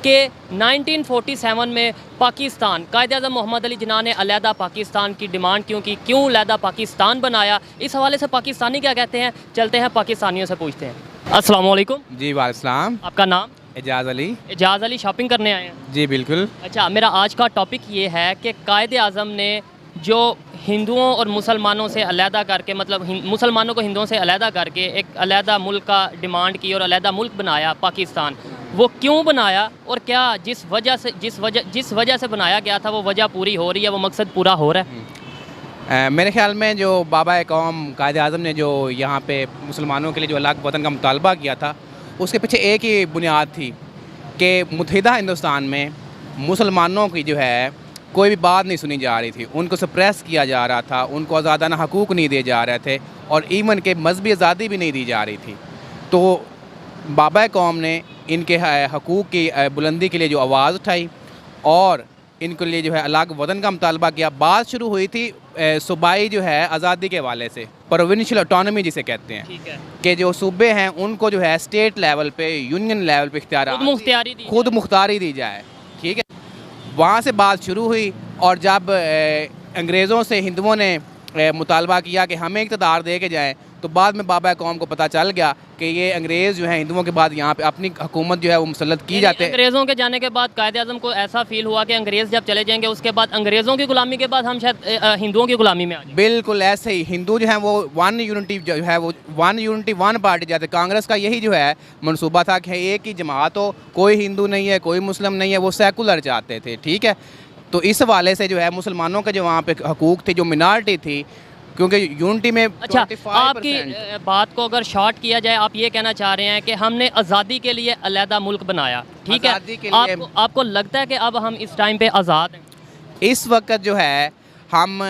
कि 1947 में पाकिस्तान कायद-ए-आज़म मोहम्मद अली जिन्ना ने अलहदा पाकिस्तान की डिमांड क्यों की, क्यों अलहदा पाकिस्तान बनाया, इस हवाले से पाकिस्तानी क्या कहते हैं, चलते हैं पाकिस्तानियों से पूछते हैं। अस्सलाम वालेकुम। जी वालेकुम। आपका नाम? एजाज़ अली। एजाज़ अली, शॉपिंग करने आए हैं? जी बिल्कुल। अच्छा, मेरा आज का टॉपिक ये है कि कायद-ए-आज़म ने जो हिंदुओं और मुसलमानों से अलहदा करके, मतलब मुसलमानों को हिंदुओं से अलहदा करके एक अलहदा मुल्क का डिमांड की और अलहदा मुल्क बनाया पाकिस्तान, वो क्यों बनाया और क्या जिस वजह से बनाया गया था वो वजह पूरी हो रही है, वो मकसद पूरा हो रहा है? मेरे ख्याल में जो बाबा कौम कायद-ए-आज़म ने जो यहाँ पे मुसलमानों के लिए जो अलग वतन का मुतालबा किया था, उसके पीछे एक ही बुनियाद थी कि मुत्तहिदा हिंदुस्तान में मुसलमानों की जो है कोई भी बात नहीं सुनी जा रही थी, उनको सप्रेस किया जा रहा था, उनको आज़ादाना हकूक़ नहीं दिए जा रहे थे और इवन के मजहबी आज़ादी भी नहीं दी जा रही थी। तो बाबा कौम ने इनके हकूक़ की बुलंदी के लिए जो आवाज़ उठाई और इनके लिए जो है अलग वतन का मुतालबा किया। बात शुरू हुई थी सूबाई जो है आज़ादी के हवाले से, प्रोविंशियल ऑटोनॉमी जिसे कहते हैं, ठीक है, कि जो सूबे हैं उनको जो है स्टेट लेवल पे, यूनियन लेवल पे खुद मुख्तारी दी जाए। ठीक है, वहाँ से बात शुरू हुई और जब अंग्रेज़ों से हिंदुओं ने मुतालबा किया कि हमें इक़्तिदार दे के जाएँ, तो बाद में बाबा कौम को पता चल गया कि ये अंग्रेज़ जो हैं हिंदुओं के बाद यहाँ पे अपनी हुकूमत जो है वो मुसल्लत की जाते हैं। अंग्रेज़ों के जाने के बाद कायद-ए-आज़म को ऐसा फील हुआ कि अंग्रेज़ जब चले जाएंगे उसके बाद अंग्रेज़ों की गुलामी के बाद हम शायद हिंदुओं की गुलामी में आ जाएंगे। बिल्कुल ऐसे ही हिंदू जो हैं वो वन यूनिटी जो है वो वन पार्टी जाते। कांग्रेस का यही जो है मनसूबा था कि एक ही जमात हो, कोई हिंदू नहीं है, कोई मुस्लिम नहीं है, वो सेकुलर चाहते थे। ठीक है, तो इस हवाले से जो है मुसलमानों के जो वहाँ पे हकूक़ थे, जो मिनॉरिटी थी, क्योंकि यूनिटी में अच्छा, आपकी बात को अगर शॉर्ट किया जाए, आप ये कहना चाह रहे हैं कि हमने आज़ादी के लिए अलहदा मुल्क बनाया, ठीक है, आपको लगता है कि अब हम इस टाइम पे आज़ाद हैं? इस वक्त जो है हम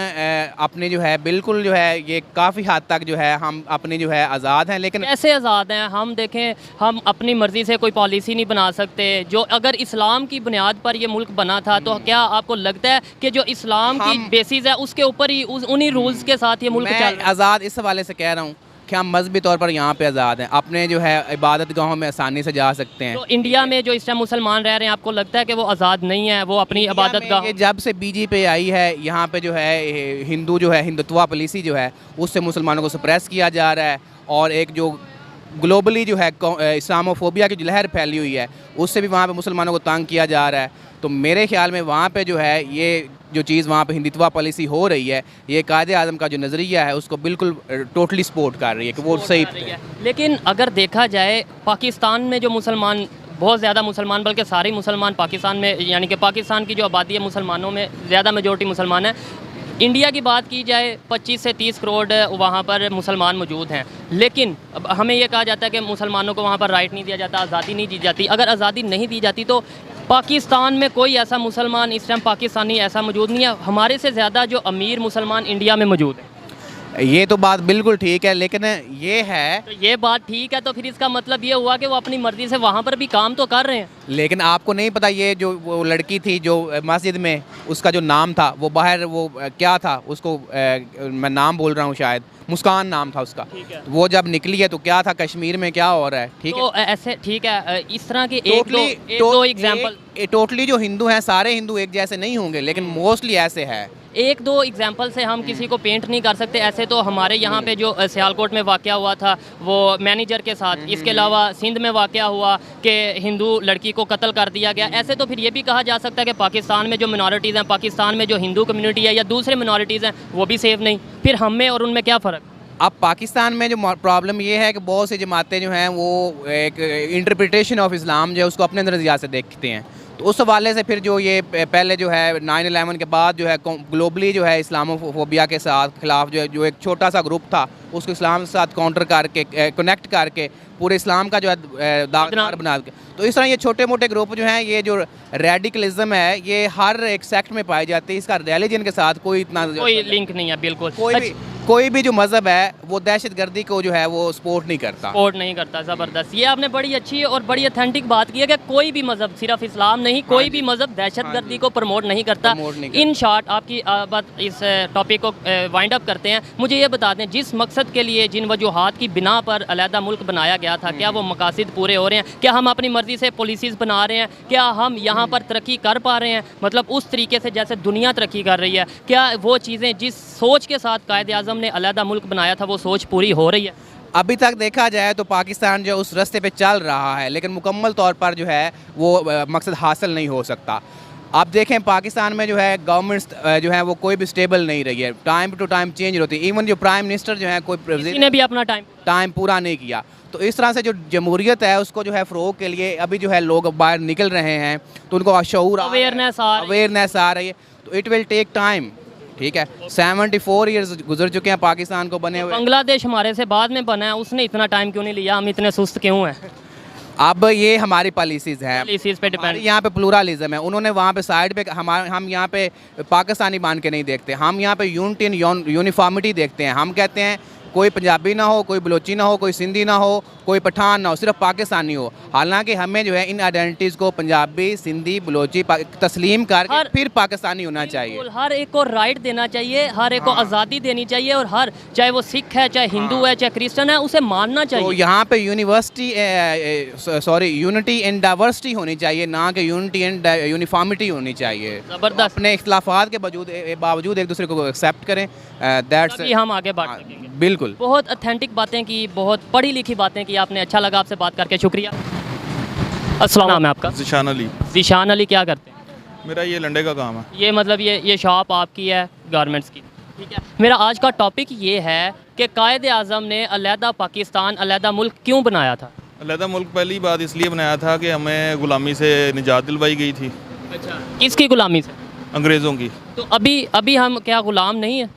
अपने जो है बिल्कुल जो है ये काफ़ी हद तक जो है हम अपने जो है आज़ाद हैं। लेकिन कैसे आज़ाद हैं हम? देखें, हम अपनी मर्ज़ी से कोई पॉलिसी नहीं बना सकते। जो अगर इस्लाम की बुनियाद पर ये मुल्क बना था, तो क्या आपको लगता है कि जो इस्लाम की बेसिस है उसके ऊपर ही उन्हीं रूल्स के साथ ये मुल्क चल रहा है? आज़ाद इस हवाले से कह रहा हूँ कि हम मजहबी तौर पर यहाँ पे आज़ाद हैं, अपने जो है इबादत गाहों में आसानी से जा सकते हैं। तो इंडिया में जो इस टाइम मुसलमान रह रहे हैं, आपको लगता है कि वो आज़ाद नहीं है, वो अपनी इबादत गाह? जब से बीजेपी आई है यहाँ पे जो है हिंदू जो है हिंदुत्वा पॉलिसी जो है उससे मुसलमानों को सप्रेस किया जा रहा है और एक जो ग्लोबली जो है इस्लामोफोबिया की जो लहर फैली हुई है उससे भी वहाँ पे मुसलमानों को तंग किया जा रहा है। तो मेरे ख्याल में वहाँ पे जो है ये जो चीज़ वहाँ पे हिंदुत्वा पॉलिसी हो रही है, ये कायद-ए-आज़म का जो नज़रिया है उसको बिल्कुल टोटली सपोर्ट कर रही है कि वो सही है। लेकिन अगर देखा जाए पाकिस्तान में जो मुसलमान, बहुत ज़्यादा मुसलमान, बल्कि सारे मुसलमान पाकिस्तान में, यानी कि पाकिस्तान की जो आबादी है मुसलमानों में ज़्यादा मेजॉरिटी मुसलमान है। इंडिया की बात की जाए 25 से 30 करोड़ वहाँ पर मुसलमान मौजूद हैं, लेकिन अब हमें ये कहा जाता है कि मुसलमानों को वहाँ पर राइट नहीं दिया जाता, आज़ादी नहीं दी जाती। अगर आज़ादी नहीं दी जाती तो पाकिस्तान में कोई ऐसा मुसलमान इस टाइम पाकिस्तानी ऐसा मौजूद नहीं है। हमारे से ज़्यादा जो अमीर मुसलमान इंडिया में मौजूद है। ये तो बात बिल्कुल ठीक है, लेकिन ये है तो ये बात ठीक है तो फिर इसका मतलब ये हुआ कि वो अपनी मर्ज़ी से वहाँ पर भी काम तो कर रहे हैं। लेकिन आपको नहीं पता ये जो वो लड़की थी जो मस्जिद में, उसका जो नाम था वो बाहर वो क्या था, उसको मैं नाम बोल रहा हूँ शायद मुस्कान नाम था उसका। वो जब निकली है तो क्या था, कश्मीर में क्या हो रहा है। ठीक है, तो ऐसे ठीक है, इस तरह के एक दो एग्जाम्पल। टोटली जो हिंदू हैं सारे हिंदू एक जैसे नहीं होंगे, लेकिन मोस्टली ऐसे है। एक दो एग्जाम्पल से हम किसी को पेंट नहीं कर सकते। ऐसे तो हमारे यहाँ पे जो सियालकोट में वाक़या हुआ था वो मैनेजर के साथ, इसके अलावा सिंध में वाक़या हुआ कि हिंदू लड़की को कत्ल कर दिया गया। ऐसे तो फिर ये भी कहा जा सकता है कि पाकिस्तान में जो मिनॉरिटीज़ हैं, पाकिस्तान में जो हिंदू कम्युनिटी है या दूसरे मिनॉरिटीज़ हैं, वो भी सेफ नहीं। फिर हम में और उनमें क्या फ़र्क? अब पाकिस्तान में जो प्रॉब्लम ये है कि बहुत सी जमातें जो हैं वो एक इंटरप्रिटेशन ऑफ इस्लाम जो है उसको अपने नज़रिया से देखते हैं। तो उस हवाले से फिर जो ये पहले जो है 9/11 के बाद जो है ग्लोबली जो है इस्लामोफोबिया के साथ खिलाफ जो एक छोटा सा ग्रुप था उसको इस्लाम के साथ काउंटर करके कनेक्ट करके पूरे इस्लाम का जो है दागदार बना के, तो इस तरह ये छोटे मोटे ग्रुप जो हैं, ये जो रेडिकलिज्म है ये हर एक सेक्ट में पाई जाती है। इसका रिलीजन के साथ कोई इतना कोई लिंक नहीं है, बिल्कुल। कोई भी जो मज़हब है वो दहशतगर्दी को जो है वो सपोर्ट नहीं करता। सपोर्ट नहीं करता। ज़बरदस्त, ये आपने बड़ी अच्छी और बड़ी अथेंटिक बात की है कि कोई भी मज़हब, सिर्फ इस्लाम नहीं, कोई भी मज़हब दहशतगर्दी को प्रमोट नहीं करता। इन शॉर्ट आपकी बात इस टॉपिक को वाइंड अप करते हैं। मुझे ये बता दें, जिस मकसद के लिए, जिन वजूहात की बिना पर अलहदा मुल्क बनाया गया था, क्या वो मकासद पूरे हो रहे हैं? क्या हम अपनी मर्ज़ी से पॉलिसीज़ बना रहे हैं? क्या हम यहाँ पर तरक्की कर पा रहे हैं, मतलब उस तरीके से जैसे दुनिया तरक्की कर रही है? क्या वो चीज़ें जिस सोच के साथ कायद आज़म ने अलहदा मुल्क बनाया था वो सोच पूरी हो रही है? अभी तक देखा जाए तो पाकिस्तान जो उस रास्ते पे चल रहा है, लेकिन मुकम्मल तौर पर जो है वो मकसद हासिल नहीं हो सकता। आप देखें पाकिस्तान में जो है गवर्नमेंट्स जो है वो कोई भी स्टेबल नहीं रही है, टाइम टू टाइम चेंज होती है। इवन जो प्राइम मिनिस्टर जो है किसी ने भी अपना टाइम पूरा नहीं किया। तो इस तरह से जो जमहूरियत है उसको जो है फ़रोग के लिए अभी जो है लोग बाहर निकल रहे हैं, तो उनको शऊर अवेयरनेस आ रही है। तो इट विल टेक टाइम, ठीक है। 74 ईयर्स गुजर चुके हैं पाकिस्तान को बने हुए। बांग्लादेश हमारे से बाद में बना है, उसने इतना टाइम क्यों नहीं लिया? हम इतने सुस्त क्यों हैं? अब ये हमारी पॉलिसीज़ हैं, पॉलिसीज़ पे डिपेंड। यहाँ पे प्लूरलिज्म है। उन्होंने वहाँ पे साइड पे हम यहाँ पे पाकिस्तानी मान के नहीं देखते, हम यहाँ पे यूनिटी एंड यूनिफॉर्मिटी देखते हैं। हम कहते हैं कोई पंजाबी ना हो, कोई बलोची ना हो, कोई सिंधी ना हो, कोई पठान ना हो, सिर्फ पाकिस्तानी हो। हालांकि हमें जो है इन आइडेंटिटीज़ को पंजाबी, सिंधी, बलोची तस्लीम करके फिर पाकिस्तानी होना चाहिए। हर एक को राइट देना चाहिए, हर एक को आज़ादी देनी चाहिए, और हर, चाहे वो सिख है, चाहे हिंदू है, चाहे क्रिश्चियन है, उसे मानना चाहिए। तो यहाँ पे यूनिटी एंड डाइवर्सिटी होनी चाहिए, ना कि यूनिटी एंड यूनिफॉर्मिटी होनी चाहिए। ज़बरदस्त। अपने इख्तिलाफात के बावजूद एक दूसरे को एक्सेप्ट करें, दैट्स हम आगे बढ़ सकेंगे। बिल्कुल। बहुत ऑथेंटिक बातें की, बहुत पढ़ी लिखी बातें की आपने। अच्छा लगा आपसे बात करके, शुक्रिया। अस्सलाम नाम है आपका? ज़ीशान अली। ज़ीशान अली, क्या करते हैं? मेरा ये लंडे का काम है। ये मतलब ये शॉप आपकी है गारमेंट्स की, ठीक है। मेरा आज का टॉपिक ये है कि कायद आज़म ने अलहदा पाकिस्तान, अलहदा मुल्क क्यों बनाया था? अलहदा मुल्क पहली बात इसलिए बनाया था कि हमें ग़ुलामी से निजात दिलवाई गई थी। अच्छा, किसकी ग़ुलामी से? अंग्रेज़ों की। तो अभी हम क्या ग़ुलाम नहीं है?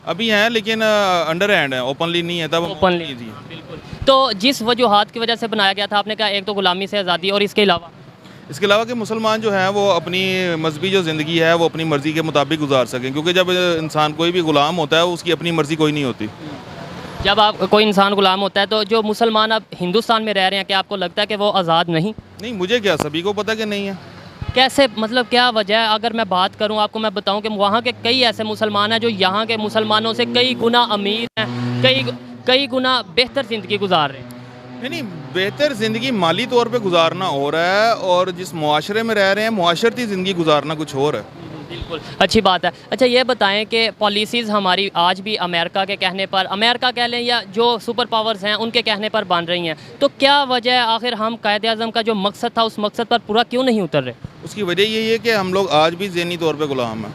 अभी हैं, लेकिन अंडर हैंड है, ओपनली नहीं है। तब ओपनली थी। बिल्कुल। तो जिस वजूहात की वजह से बनाया गया था, आपने कहा एक तो ग़ुलामी से आज़ादी, और इसके अलावा कि मुसलमान जो है वो अपनी मजहबी जो ज़िंदगी है वो अपनी मर्ज़ी के मुताबिक गुजार सकें, क्योंकि जब इंसान कोई भी ग़ुलाम होता है उसकी अपनी मर्ज़ी कोई नहीं होती। जब आप कोई इंसान ग़ुलाम होता है, तो जो मुसलमान अब हिंदुस्तान में रह रहे हैं, क्या आपको लगता है कि वो आज़ाद नहीं? मुझे क्या, सभी को पता कि नहीं है। कैसे, मतलब क्या वजह है? अगर मैं बात करूं, आपको मैं बताऊं कि वहाँ के कई ऐसे मुसलमान हैं जो यहाँ के मुसलमानों से कई गुना अमीर हैं, कई गुना बेहतर ज़िंदगी गुजार रहे हैं। नहीं, बेहतर ज़िंदगी माली तौर पे गुजारना हो रहा है, और जिस मुआशरे में रह रहे हैं मुआशरती ज़िंदगी गुजारना कुछ और है। बिल्कुल, अच्छी बात है। अच्छा, ये बताएं कि पॉलिसीज़ हमारी आज भी अमेरिका के कहने पर, अमेरिका कह लें या जो सुपर पावर्स हैं उनके कहने पर बन रही हैं, तो क्या वजह है? आखिर हम कायद आज़म का जो मकसद था उस मकसद पर पूरा क्यों नहीं उतर रहे? उसकी वजह यही है कि हम लोग आज भी ज़हनी तौर पे ग़ुलाम हैं।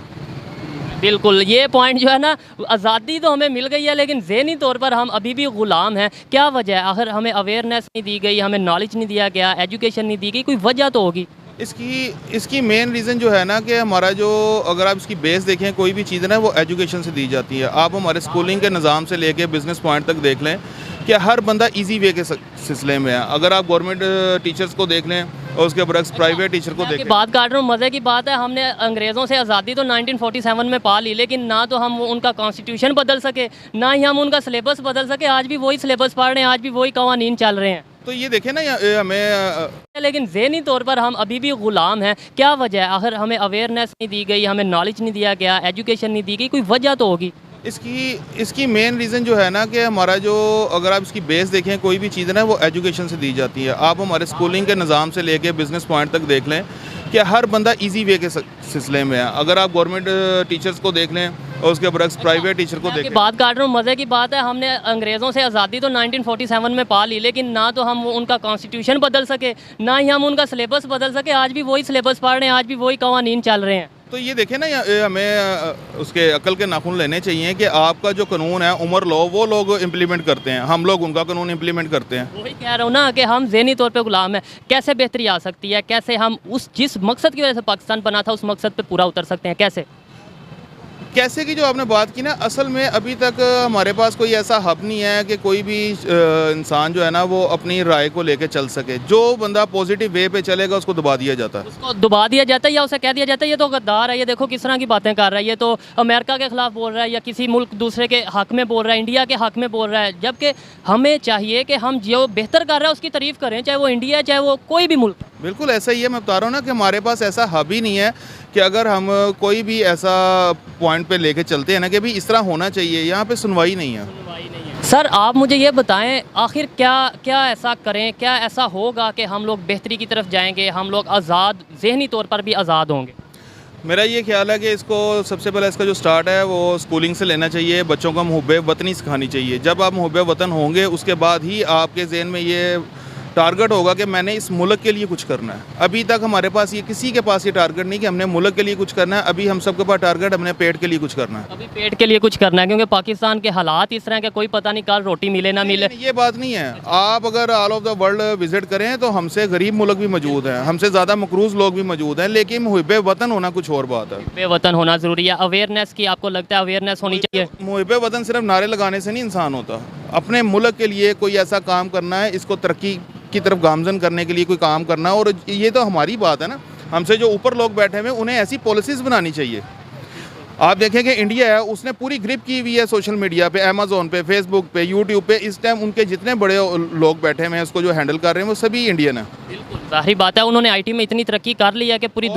बिल्कुल, ये पॉइंट जो है ना, आज़ादी तो हमें मिल गई है, लेकिन ज़हनी तौर पर हम अभी भी ग़ुलाम हैं। क्या वजह है? आखिर हमें अवेयरनेस नहीं दी गई, हमें नॉलेज नहीं दिया गया, एजुकेशन नहीं दी गई, कोई वजह तो होगी। इसकी मेन रीज़न जो है ना कि हमारा जो, अगर आप इसकी बेस देखें, कोई भी चीज़ ना वो एजुकेशन से दी जाती है। आप हमारे स्कूलिंग के निज़ाम से लेके बिज़नेस पॉइंट तक देख लें कि हर बंदा इजी वे के सिलसिले में है। अगर आप गवर्नमेंट टीचर्स को देख लें और उसके बरक्स प्राइवेट टीचर को देखें। बात काट रहा हूँ, मज़े की बात है, हमने अंग्रेज़ों से आज़ादी तो 1947 में पा ली, लेकिन ना तो हम उनका कॉन्स्टिट्यूशन बदल सके, ना ही हम उनका सिलेबस बदल सके। आज भी वही सिलेबस पढ़ रहे हैं, आज भी वही कवानीन चल रहे हैं। तो ये देखें ना, हमें लेकिन ज़हनी तौर पर हम अभी भी ग़ुलाम हैं। क्या वजह है? आखिर हमें अवेयरनेस नहीं दी गई, हमें नॉलेज नहीं दिया गया, एजुकेशन नहीं दी गई, कोई वजह तो होगी। इसकी मेन रीज़न जो है ना कि हमारा जो, अगर आप इसकी बेस देखें, कोई भी चीज़ ना वो एजुकेशन से दी जाती है। आप हमारे स्कूलिंग के निज़ाम से लेके बिज़नेस पॉइंट तक देख लें कि हर बंदा इजी वे के सिलसिले में है। अगर आप गवर्नमेंट टीचर्स को देख लें और उसके बरक्स प्राइवेट टीचर को देखें। बात काट रहा हूँ, मज़े की बात है, हमने अंग्रेज़ों से आज़ादी तो 1947 में पा ली, लेकिन ना तो हम उनका कॉन्स्टिट्यूशन बदल सके, ना ही हम उनका सिलेबस बदल सके। आज भी वही सिलेबस पढ़ रहे हैं, आज भी वही कवानीन चल रहे हैं। तो ये देखें ना, हमें उसके अकल के नाखून लेने चाहिए कि आपका जो कानून है, उमर लॉ, वो लोग इम्प्लीमेंट करते हैं, हम लोग उनका कानून इम्प्लीमेंट करते हैं। वही कह रहा हूँ ना कि हम ज़हनी तौर पे ग़ुलाम हैं। कैसे बेहतरी आ सकती है? कैसे हम जिस मकसद की वजह से पाकिस्तान बना था उस मकसद पे पूरा उतर सकते हैं? कैसे? कैसे की जो आपने बात की ना, असल में अभी तक हमारे पास कोई ऐसा हब नहीं है कि कोई भी इंसान जो है ना वो अपनी राय को लेके चल सके। जो बंदा पॉजिटिव वे पे चलेगा उसको दबा दिया जाता है। उसको दबा दिया जाता है या उसे कह दिया जाता है ये तो गद्दार है, ये देखो किस तरह की बातें कर रहा है, ये तो अमेरिका के खिलाफ बोल रहा है या किसी मुल्क दूसरे के हक में बोल रहा है, इंडिया के हक में बोल रहा है। जबकि हमें चाहिए कि हम जो बेहतर कर रहा है उसकी तारीफ़ करें, चाहे वो इंडिया है चाहे वो कोई भी मुल्क। बिल्कुल ऐसा ही है। मैं बता रहा हूँ ना कि हमारे पास ऐसा हब ही नहीं है कि अगर हम कोई भी ऐसा पॉइंट पे लेके चलते हैं ना कि भाई इस तरह होना चाहिए, यहाँ पे सुनवाई नहीं है। सर आप मुझे ये बताएं आखिर क्या क्या ऐसा करें, क्या ऐसा होगा कि हम लोग बेहतरी की तरफ जाएंगे, हम लोग आज़ाद ज़हनी तौर पर भी आज़ाद होंगे? मेरा ये ख्याल है कि इसको सबसे पहले इसका जो स्टार्ट है वो स्कूलिंग से लेना चाहिए। बच्चों को मुहब्बे वतनी सिखानी चाहिए। जब आप मुहब्बे वतन होंगे उसके बाद ही आपके ज़हन में ये टारगेट होगा कि मैंने इस मुल्क के लिए कुछ करना है। अभी तक हमारे पास ये किसी के पास ये टारगेट नहीं कि हमने मुल्क के लिए कुछ करना है। अभी हम सबके पास टारगेट हमने पेट के लिए कुछ करना है। अभी पेट के लिए कुछ करना है क्योंकि पाकिस्तान के हालात इस तरह के, कोई पता नहीं कल रोटी मिले ना मिले। ये बात नहीं है। आप अगर all of the world visit करें तो हमसे गरीब मुल्क भी मौजूद हैं, हमसे ज़्यादा मकरूज़ लोग भी मौजूद हैं, लेकिन मुहब्बे वतन होना कुछ और बात है। बेवतन होना ज़रूरी है। अवेयरनेस की आपको लगता है अवेयरनेस होनी चाहिए? मुहब्बे वतन सिर्फ नारे लगाने से नहीं इंसान होता। अपने मुल्क के लिए कोई ऐसा काम करना है, इसको तरक्की की तरफ गामजन करने के लिए कोई काम करना है। और ये तो हमारी बात है ना, हमसे जो ऊपर लोग बैठे हुए हैं उन्हें ऐसी पॉलिसीज़ बनानी चाहिए। आप देखें कि इंडिया है उसने पूरी ग्रिप की हुई है सोशल मीडिया पे, अमेज़ोन पे, फेसबुक पे, यूट्यूब पे। इस टाइम उनके जितने बड़े लोग बैठे हुए हैं उसको जो हैंडल कर रहे हैं वो सभी इंडियन है। बिल्कुल जाहिर बात है, उन्होंने आईटी में इतनी तरक्की कर ली है कि पूरी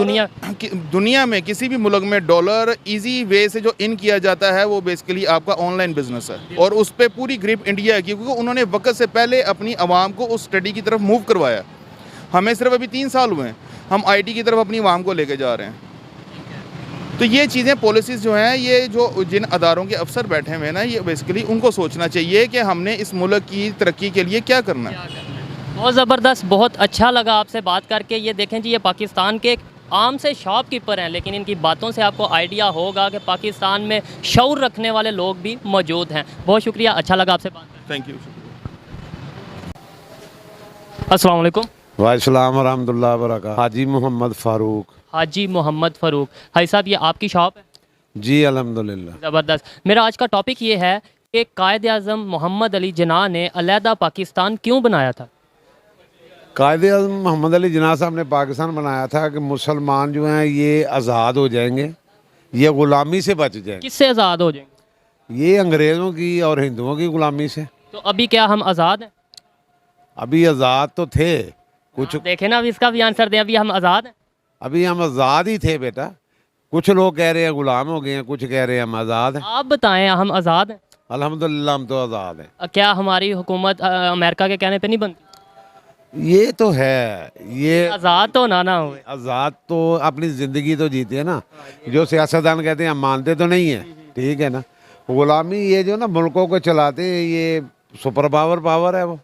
दुनिया में किसी भी मुल्क में डॉलर इजी वे से जो इन किया जाता है वो बेसिकली आपका ऑनलाइन बिजनेस है। और उस पर पूरी ग्रिप इंडिया है क्योंकि उन्होंने वक्त से पहले अपनी आवाम को उस स्टडी की तरफ मूव करवाया। हमें सिर्फ अभी 3 साल हुए हैं, हम आईटी की तरफ अपनी आवाम को लेके जा रहे हैं। तो ये चीज़ें पॉलिसीज़ जो हैं, ये जो जिन अदारों के अफसर बैठे हुए हैं ना, ये बेसिकली उनको सोचना चाहिए कि हमने इस मुल्क की तरक्की के लिए क्या करना है। बहुत ज़बरदस्त, बहुत अच्छा लगा आपसे बात करके। ये देखें जी, ये पाकिस्तान के एक आम से शॉपकीपर हैं, लेकिन इनकी बातों से आपको आइडिया होगा कि पाकिस्तान में शऊर रखने वाले लोग भी मौजूद हैं। बहुत शुक्रिया, अच्छा लगा आपसे बात करके। Thank you. अस्सलाम वालेकुम। वालेकुम रहमतुल्लाहि व बरकातहू। हाजी मोहम्मद फ़ारूक। हाजी मोहम्मद फ़ारूक। हाजी साहब, ये आपकी शॉप है? जी अल्हम्दुलिल्लाह। ज़बरदस्त। मेरा आज का टॉपिक ये है कि कायद आज़म मोहम्मद अली जिन्ना ने अलहदा पाकिस्तान क्यों बनाया था? कायद आज़म मोहम्मद अली जिन्ना साहब ने पाकिस्तान बनाया था कि मुसलमान जो हैं ये आज़ाद हो जाएंगे, ये ग़ुलामी से बच जाएंगे। किससे आज़ाद हो जाएंगे? ये अंग्रेज़ों की और हिंदुओं की ग़ुलामी से। तो अभी क्या हम आज़ाद हैं? अभी आज़ाद तो थे कुछ। देखें ना, अभी इसका भी आंसर दें। अभी हम आज़ाद हैं? अभी हम आज़ाद ही थे बेटा। कुछ लोग कह रहे हैं ग़ुलाम हो गए हैं, कुछ कह रहे हैं हम आज़ाद हैं। आप बताएं, हम आज़ाद हैं? अल्हम्दुलिल्लाह हम तो आज़ाद हैं। क्या हमारी हुकूमत अमेरिका के कहने पे नहीं बनती? ये तो है, ये आज़ाद तो ना हुए। आज़ाद तो अपनी ज़िंदगी तो जीते हैं ना। जो सियासतदान कहते हैं हम मानते तो नहीं है, ठीक है ना। ग़ुलामी ये जो ना मुल्कों को चलाते हैं, ये सुपर पावर है, वो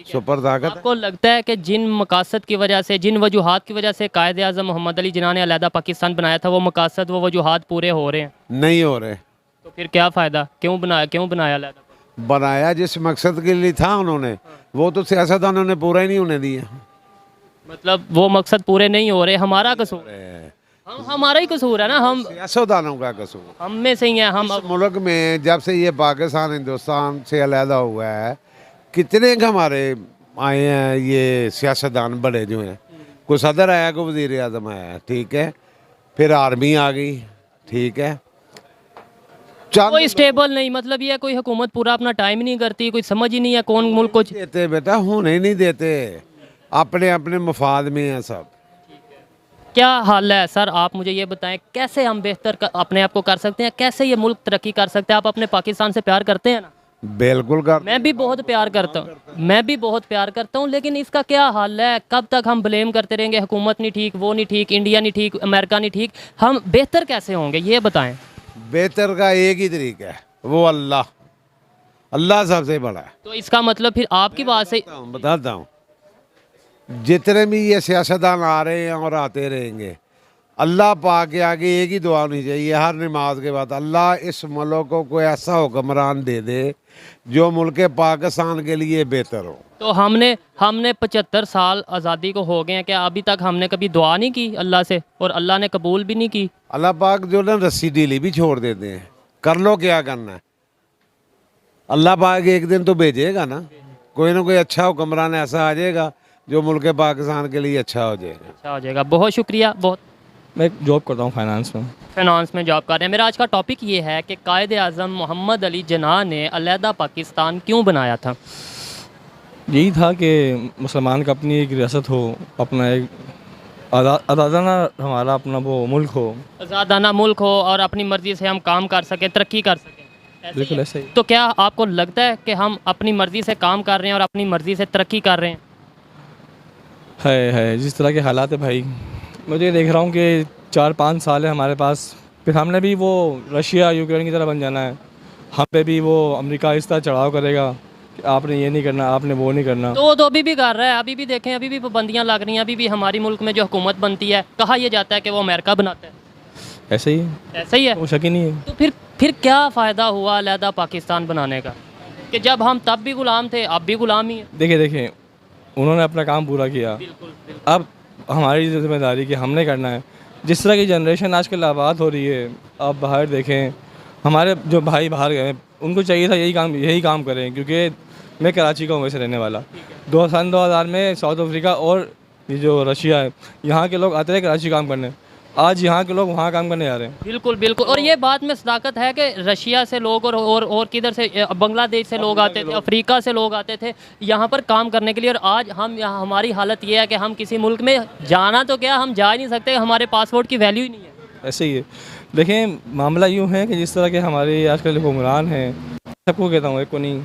सुपर ताकत है। आपको लगता है कि जिन मकासद की वजह से, जिन वजूहात की वजह से कायद आज़म मोहम्मद अली जिन्ना ने अलहदा पाकिस्तान बनाया था, वो मकासद, वो वजूहात पूरे हो रहे हैं? नहीं हो रहे। तो फिर क्या फ़ायदा? क्यों बनाया अलहदा? बनाया जिस मकसद के लिए था उन्होंने, वो तो सियासतदानों ने पूरा ही नहीं होने दिया। मतलब वो मकसद पूरे नहीं हो रहे, हमारा कसूर है? हमारा ही कसूर है ना। हम सियासतदानों का कसूर हम में से ही हैं। हम इस मुल्क में जब से ये पाकिस्तान हिंदुस्तान से अलहदा हुआ है, कितने के हमारे आए हैं ये सियासतदान बड़े जो हैं। कोई सदर आया, कोई वज़ीर आज़म आया, ठीक है, फिर आर्मी आ गई, ठीक है। कोई स्टेबल नहीं, मतलब ये कोई हुकूमत पूरा अपना टाइम ही नहीं करती, कोई समझ ही नहीं है कौन मुल्क को देते बेटा, होने नहीं देते, अपने अपने मफाद में हैं सब। क्या हाल है सर? आप मुझे ये बताएं, कैसे हम बेहतर अपने आप को कर सकते हैं, कैसे ये मुल्क तरक्की कर सकते हैं? आप अपने पाकिस्तान से प्यार करते हैं ना? बिल्कुल कर। मैं भी बहुत प्यार करता हूँ, लेकिन इसका क्या हाल है? कब तक हम ब्लेम करते रहेंगे, हुकूमत नहीं ठीक, वो नहीं ठीक, इंडिया नहीं ठीक, अमेरिका नहीं ठीक? हम बेहतर कैसे होंगे ये बताएं। बेहतर का एक ही तरीका है, वो अल्लाह सबसे बड़ा है। तो इसका मतलब फिर आपकी बात से बताता हूँ, जितने भी ये सियासतदान आ रहे हैं और आते रहेंगे, अल्लाह पाक के आगे एक ही दुआ होनी चाहिए हर नमाज के बाद, अल्लाह इस मुल्क को कोई ऐसा हुक्मरान दे दे जो मुल्क पाकिस्तान के लिए बेहतर हो। तो हमने 75 साल आज़ादी को हो गए हैं, क्या अभी तक हमने कभी दुआ नहीं की अल्लाह से और अल्लाह ने कबूल भी नहीं की? अल्लाह पाक जो ना रस्सी ढीली भी छोड़ देते हैं, कर लो क्या करना है। अल्लाह पाक एक दिन तो भेजेगा ना, कोई ना कोई अच्छा हुक्मरान ऐसा आ जाएगा जो मुल्क पाकिस्तान के लिए अच्छा हो जाएगा। अच्छा हो जाएगा। बहुत शुक्रिया। बहुत मैं जॉब करता हूँ फाइनेंस में। फाइनेंस में जॉब कर रहे हैं। मेरा आज का टॉपिक ये है कि कायद आज़म मोहम्मद अली जिन्ना ने अलहदा पाकिस्तान क्यों बनाया था? यही था कि मुसलमान का अपनी एक रियासत हो, अपना एक आज़ादाना हमारा अपना वो मुल्क हो। आज़ादाना मुल्क हो और अपनी मर्ज़ी से हम काम कर सकें, तरक्की कर सकें। ऐसे ही बिल्कुल है। ऐसा ही तो क्या आपको लगता है कि हम अपनी मर्ज़ी से काम कर रहे हैं और अपनी मर्ज़ी से तरक्की कर रहे हैं? है जिस तरह के हालात है भाई, मुझे देख रहा हूँ कि 4-5 साल है हमारे पास, फिर हमने भी वो रशिया यूक्रेन की तरह बन जाना है। हम पे भी वो अमेरिका इस तरह चढ़ाव करेगा कि आपने ये नहीं करना, आपने वो नहीं करना। तो अभी भी कर रहा है। अभी भी देखें, अभी भी पाबंदियाँ लग रही हैं। अभी भी हमारी मुल्क में जो हुकूमत बनती है, कहा यह जाता है कि वो अमेरिका बनाता है। ऐसे ही ऐसा ही है। वो शक ही नहीं है। तो फिर क्या फ़ायदा हुआ अलहदा पाकिस्तान बनाने का, कि जब हम तब भी गुलाम थे, अब भी गुलाम ही है? देखिए उन्होंने अपना काम पूरा किया, अब हमारी जिम्मेदारी कि हमने करना है। जिस तरह की जनरेशन आजकल आबाद हो रही है, आप बाहर देखें, हमारे जो भाई बाहर गए उनको चाहिए था यही काम करें, क्योंकि मैं कराची का हूँ वैसे रहने वाला। 2000 में साउथ अफ्रीका और ये जो रशिया है, यहाँ के लोग आते थे कराची काम करने, आज यहाँ के लोग वहाँ काम करने जा रहे हैं। बिल्कुल बिल्कुल। और ये बात में सदाकत है कि रशिया से लोग और किधर से, बांग्लादेश से लोग आते थे, अफ्रीका से लोग आते थे यहाँ पर काम करने के लिए। और आज हम यहाँ, हमारी हालत ये है कि हम किसी मुल्क में जाना तो क्या, हम जा ही नहीं सकते, हमारे पासपोर्ट की वैल्यू ही नहीं है। ऐसे ही है। देखें मामला यूँ है कि जिस तरह के हमारे आजकल हुक्मरान हैं, सबको कहता हूँ एक को नहीं,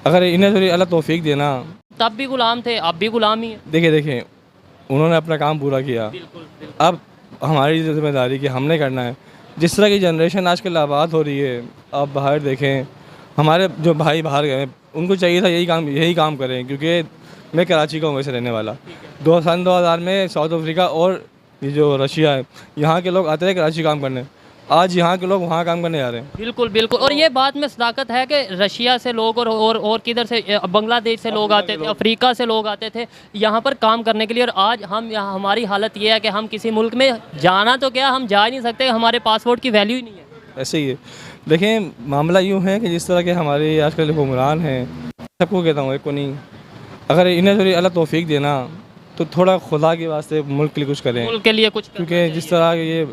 अगर इन्हें थोड़ी अल्लाह तौफीक देना। तब भी गुलाम थे, अब भी गुलाम ही है। देखिए उन्होंने अपना काम पूरा किया, अब हमारी जिम्मेदारी कि हमने करना है। जिस तरह की जनरेशन आजकल आबाद हो रही है, आप बाहर देखें, हमारे जो भाई बाहर गए उनको चाहिए था यही काम करें, क्योंकि मैं कराची का हूँ वैसे रहने वाला। 2000 में साउथ अफ्रीका और ये जो रशिया है, यहाँ के लोग आते थे कराची काम करने, आज यहाँ के लोग वहाँ काम करने जा रहे हैं। बिल्कुल बिल्कुल। और ये बात में सदाकत है कि रशिया से लोग और किधर से, बांग्लादेश से लोग आते थे, अफ्रीका से लोग आते थे यहाँ पर काम करने के लिए। और आज हम यहाँ, हमारी हालत ये है कि हम किसी मुल्क में जाना तो क्या, हम जा ही नहीं सकते, हमारे पासपोर्ट की वैल्यू ही नहीं है। ऐसे ही है। देखें मामला यूँ है कि जिस तरह के हमारे आजकल हुक्मरान हैं, सबको कहता हूँ एक को नहीं, अगर इन्हें थोड़ी अल्लाह तौफीक देना तो थोड़ा खुदा के वास्ते मुल्क के लिए कुछ करें, मुल्क के लिए कुछ, क्योंकि जिस तरह ये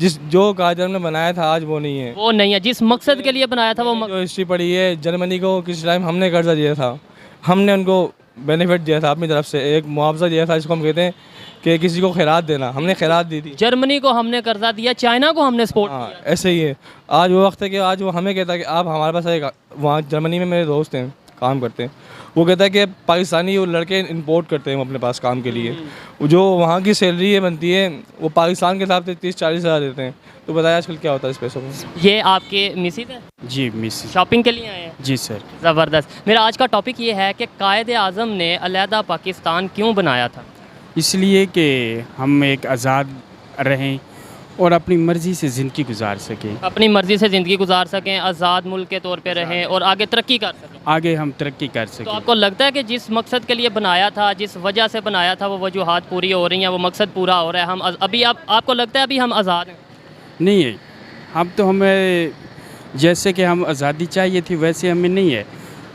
जो कायदे ने बनाया था आज वो नहीं है। वो नहीं है जिस मकसद के लिए बनाया था। वो जो हिस्ट्री पढ़ी है, जर्मनी को किस टाइम हमने कर्जा दिया था, हमने उनको बेनिफिट दिया था अपनी तरफ से, एक मुआवजा दिया था, इसको हम कहते हैं कि किसी को खैरात देना, हमने खैरात दी थी। जर्मनी को हमने कर्जा दिया, चाइना को हमने सपोर्ट हाँ किया। ऐसे ही है। आज वो वक्त है कि आज वो हमें कहता है कि आप हमारे पास एक, वहाँ जर्मनी में मेरे दोस्त हैं काम करते हैं, वो कहता है कि पाकिस्तानी वो लड़के इंपोर्ट करते हैं अपने पास काम के लिए, जो वहाँ की सैलरी है बनती है वो पाकिस्तान के हिसाब से 30-40 हज़ार देते हैं। तो बताया आजकल क्या होता है इस पैसों में। ये आपके मिसिज है? जी मिस। शॉपिंग के लिए आए हैं? जी सर। ज़बरदस्त। मेरा आज का टॉपिक ये है कि कायद आज़म ने अलहदा पाकिस्तान क्यों बनाया था? इसलिए कि हम एक आज़ाद रहें और अपनी मर्ज़ी से ज़िंदगी गुजार सकें, अपनी मर्ज़ी से ज़िंदगी गुजार सकें, आज़ाद मुल्क के तौर पे रहें और आगे तरक्की कर सकें। आगे हम तरक्की कर तो सकें। आपको लगता है कि जिस मकसद के लिए बनाया था, जिस वजह से बनाया था, वो वजूहात पूरी हो रही हैं, वो मकसद पूरा हो रहा है? हम अभी आपको लगता है अभी हम आज़ाद हैं? नहीं है, हम तो हमें जैसे कि हम आज़ादी चाहिए थी वैसे हमें नहीं है।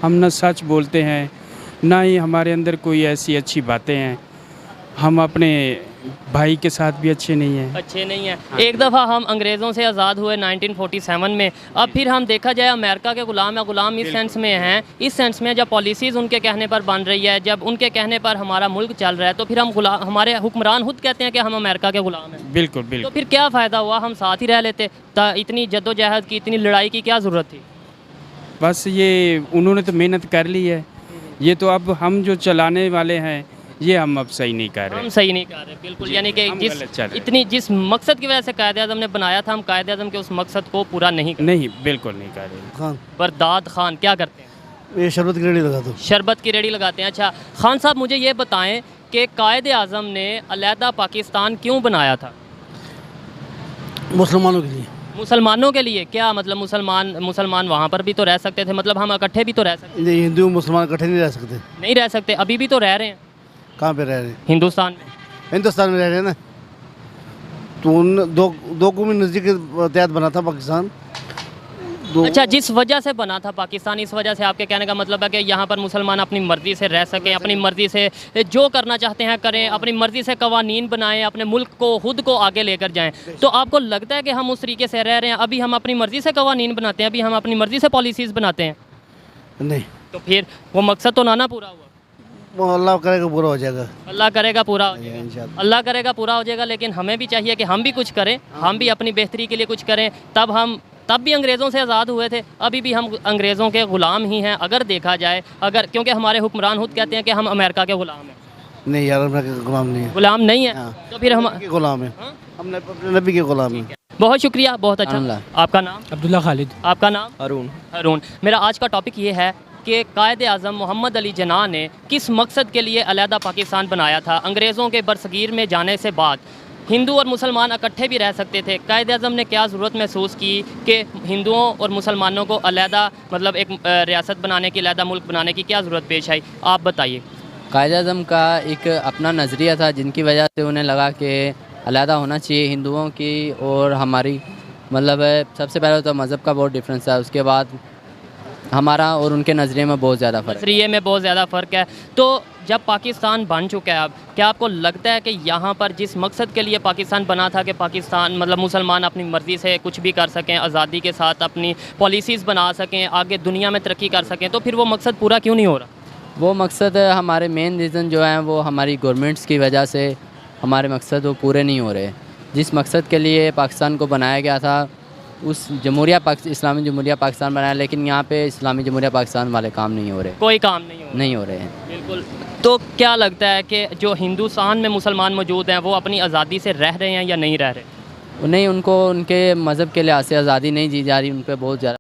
हम ना सच बोलते हैं, ना ही हमारे अंदर कोई ऐसी अच्छी बातें हैं। हम अपने भाई के साथ भी अच्छे नहीं हैं। अच्छे नहीं हैं। एक दफ़ा हम अंग्रेज़ों से आज़ाद हुए 1947 में, अब फिर हम देखा जाए अमेरिका के ग़ुलाम या ग़ुलाम इस सेंस में हैं, इस सेंस में जब पॉलिसीज़ उनके कहने पर बन रही है, जब उनके कहने पर हमारा मुल्क चल रहा है, तो फिर हम हमारे हुक्मरान खुद कहते हैं कि हम अमेरिका के ग़ुलाम हैं। बिल्कुल तो बिल्कुल। फिर क्या फ़ायदा हुआ, हम साथ ही रह लेते। इतनी जद्दोजहद की, इतनी लड़ाई की क्या ज़रूरत थी? बस ये उन्होंने तो मेहनत कर ली है, ये तो अब हम जो चलाने वाले हैं ये हम अब सही नहीं कर रहे। हम सही नहीं कर रहे, बिल्कुल। यानी कि हम गलत चल रहे। जिस मकसद की वजह से कायद आज़म ने बनाया था, हम कायद आज़म के उस मकसद को पूरा नहीं कर नहीं, बिल्कुल नहीं कर रहे। खान बरदाद खान क्या करते हैं? ये शरबत की रेडी लगा दो। शरबत की रेडी लगाते हैं। अच्छा खान साहब, मुझे ये बताएं कि कायद आज़म ने अलहदा पाकिस्तान क्यों बनाया था? मुसलमानों के लिए। मुसलमानों के लिए क्या मतलब मुसलमान वहाँ पर भी तो रह सकते थे, मतलब हम इकट्ठे भी तो रह सकते नहीं, हिंदू मुसलमान इकट्ठे नहीं रह सकते। नहीं रह सकते, अभी भी तो रह रहे हैं कहाँ पे रह रहे हैं? हिंदुस्तान में। हिंदुस्तान में रह रहे हैं ना। तो उन दो कौमी नज़दीक के तहत बना था पाकिस्तान। अच्छा, जिस वजह से बना था पाकिस्तान, इस वजह से आपके कहने का मतलब है कि यहाँ पर मुसलमान अपनी मर्ज़ी से रह सकें, अपनी मर्ज़ी से जो करना चाहते हैं करें, अपनी मर्ज़ी से कवानीन बनाएं, अपने मुल्क को खुद को आगे लेकर जाएं। तो आपको लगता है कि हम उस तरीके से रह रहे हैं? अभी हम अपनी मर्ज़ी से कवानीन बनाते हैं, अभी हम अपनी मर्ज़ी से पॉलिसीज़ बनाते हैं, नहीं, तो फिर वो मकसद तो ना पूरा हुआ। वो अल्लाह करेगा पूरा हो जाएगा। अल्लाह करेगा पूरा हो जाएगा, इंशाअल्लाह। अल्लाह करेगा पूरा हो जाएगा, लेकिन हमें भी चाहिए कि हम भी कुछ करें, हम भी अपनी बेहतरी के लिए कुछ करें। तब भी अंग्रेज़ों से आज़ाद हुए थे, अभी भी हम अंग्रेज़ों के ग़ुलाम ही हैं अगर देखा जाए, अगर क्योंकि हमारे हुक्मरान खुद कहते हैं कि हम अमेरिका के ग़ुलाम हैं। नहीं यार, हम के गुलाम नहीं है। ग़ुलाम नहीं है हाँ। तो फिर हम नबी के गुलाम है। हाँ? हम अपने नबी के गुलाम हैं। बहुत शुक्रिया, बहुत अच्छा। आपका नाम? अब्दुल्ला खालिद। आपका नाम? अरुण। मेरा आज का टॉपिक ये है कि कायद आज़म मोहम्मद अली जिन्ना ने किस मकसद के लिए अलहदा पाकिस्तान बनाया था। अंग्रेज़ों के बरसगीर में जाने से बाद हिंदू और मुसलमान इकट्ठे भी रह सकते थे। कायद आज़म ने क्या ज़रूरत महसूस की कि हिंदुओं और मुसलमानों को अलहदा, मतलब एक रियासत बनाने की, अलहदा मुल्क बनाने की क्या ज़रूरत पेश आई, आप बताइए। कायद आज़म का एक अपना नज़रिया था जिनकी वजह से उन्हें लगा कि अलहदा होना चाहिए हिंदुओं की और हमारी, मतलब सबसे पहले तो मज़हब का बहुत डिफरेंस है, उसके बाद हमारा और उनके नज़रिए में बहुत ज़्यादा फ़र्क है। नज़रिए में बहुत ज़्यादा फ़र्क है। तो जब पाकिस्तान बन चुका है अब, क्या आपको लगता है कि यहाँ पर जिस मकसद के लिए पाकिस्तान बना था कि पाकिस्तान मतलब मुसलमान अपनी मर्ज़ी से कुछ भी कर सकें, आज़ादी के साथ अपनी पॉलिसीज़ बना सकें, आगे दुनिया में तरक्की कर सकें, तो फिर वो मकसद पूरा क्यों नहीं हो रहा? वो मकसद हमारे मेन रीज़न जो हैं वो हमारी गवर्नमेंट्स की वजह से हमारे मकसद वो पूरे नहीं हो रहे। जिस मकसद के लिए पाकिस्तान को बनाया गया था, उस इस्लामी जमहूरिया पाकिस्तान बनाया, लेकिन यहाँ पे इस्लामी जमहूरिया पाकिस्तान वाले काम नहीं हो रहे, कोई काम नहीं हो रहे हैं। बिल्कुल। तो क्या लगता है कि जो हिंदुस्तान में मुसलमान मौजूद हैं वो अपनी आज़ादी से रह रहे हैं या नहीं रह रहे? नहीं, उनको उनके मज़हब के लिहाज से आज़ादी नहीं दी जा रही, उन पर बहुत ज़्यादा